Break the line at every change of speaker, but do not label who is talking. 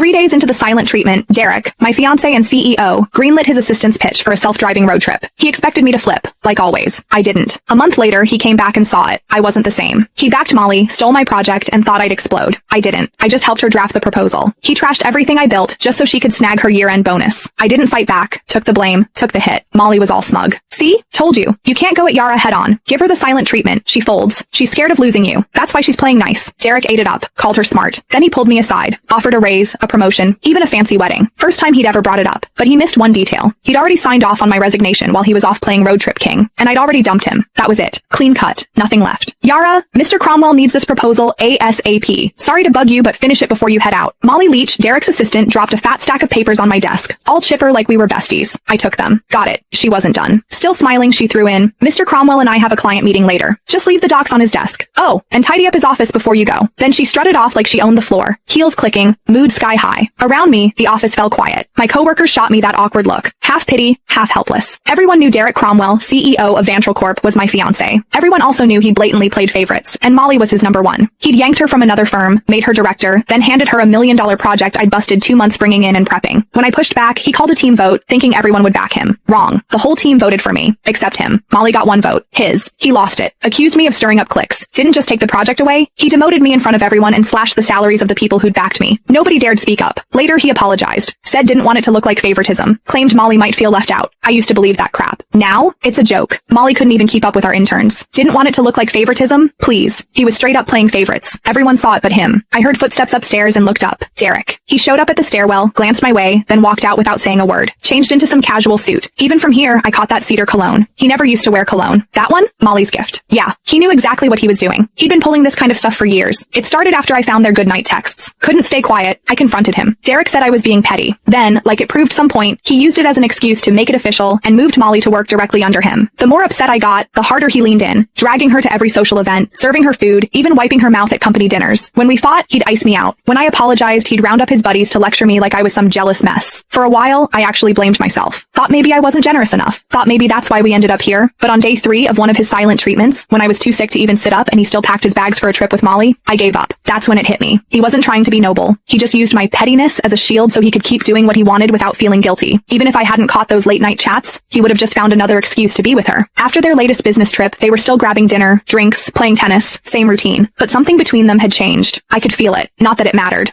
3 days into the silent treatment, Derek, my fiancé and CEO, greenlit his assistant's pitch for a self-driving road trip. He expected me to flip, like always. I didn't. A month later, he came back and saw it. I wasn't the same. He backed Molly, stole my project, and thought I'd explode. I didn't. I just helped her draft the proposal. He trashed everything I built just so she could snag her year-end bonus. I didn't fight back, took the blame, took the hit. Molly was all smug. See? Told you. You can't go at Yara head-on. Give her the silent treatment. She folds. She's scared of losing you. That's why she's playing nice. Derek ate it up, called her smart. Then he pulled me aside, offered a raise, a promotion, even a fancy wedding. First time he'd ever brought it up. But he missed one detail. He'd already signed off on my resignation while he was off playing Road Trip King, and I'd already dumped him. That was it. Clean cut. Nothing left. Yara, Mr. Cromwell needs this proposal ASAP. Sorry to bug you, but finish it before you head out. Molly Leach, Derek's assistant, dropped a fat stack of papers on my desk, all chipper like we were besties. I took them. Got it. She wasn't done. Still smiling, she threw in, Mr. Cromwell and I have a client meeting later. Just leave the docs on his desk. Oh, and tidy up his office before you go. Then she strutted off like she owned the floor, heels clicking, mood sky high. Around me, the office fell quiet. My coworkers shot me that awkward look, half pity, half helpless. Everyone knew Derek Cromwell, CEO of Vantral Corp, was my fiancé. Everyone also knew he blatantly played favorites, and Molly was his number one. He'd yanked her from another firm, made her director, then handed her $1 million project I'd busted 2 months bringing in and prepping. When I pushed back, he called a team vote, thinking everyone would back him. Wrong. The whole team voted for me, except him. Molly got 1 vote. His. He lost it. Accused me of stirring up cliques. Didn't just take the project away, he demoted me in front of everyone and slashed the salaries of the people who'd backed me. Nobody dared speak up. Later he apologized. Said didn't want it to look like favoritism. Claimed Molly might feel left out. I used to believe that crap. Now, it's a joke. Molly couldn't even keep up with our interns. Didn't want it to look like favoritism? Please. He was straight up playing favorites. Everyone saw it but him. I heard footsteps upstairs and looked up. Derek. He showed up at the stairwell, glanced my way, then walked out without saying a word. Changed into some casual suit. Even from here, I caught that cedar cologne. He never used to wear cologne. That one? Molly's gift. Yeah, he knew exactly what he was doing. He'd been pulling this kind of stuff for years. It started after I found their goodnight texts. Couldn't stay quiet. I confronted him. Derek said I was being petty. Then, like it proved some point, he used it as an excuse to make it official and moved Molly to work directly under him. The more upset I got, the harder he leaned in, dragging her to every social event, serving her food, even wiping her mouth at company dinners. When we fought, he'd ice me out. When I apologized, he'd round up his buddies to lecture me like I was some jealous mess. For a while, I actually blamed myself. Thought maybe I wasn't generous enough. Thought maybe that's why we ended up here. But on day 3 of one of his silent treatments, when I was too sick to even sit up and he still packed his bags for a trip with Molly, I gave up. That's when it hit me. He wasn't trying to be noble. He just used my pettiness as a shield so he could keep doing what he wanted without feeling guilty. Even if I hadn't caught those late night chats, he would have just found another excuse to be with her. After their latest business trip, they were still grabbing dinner, drinks, playing tennis, same routine. But something between them had changed. I could feel it. Not that it mattered.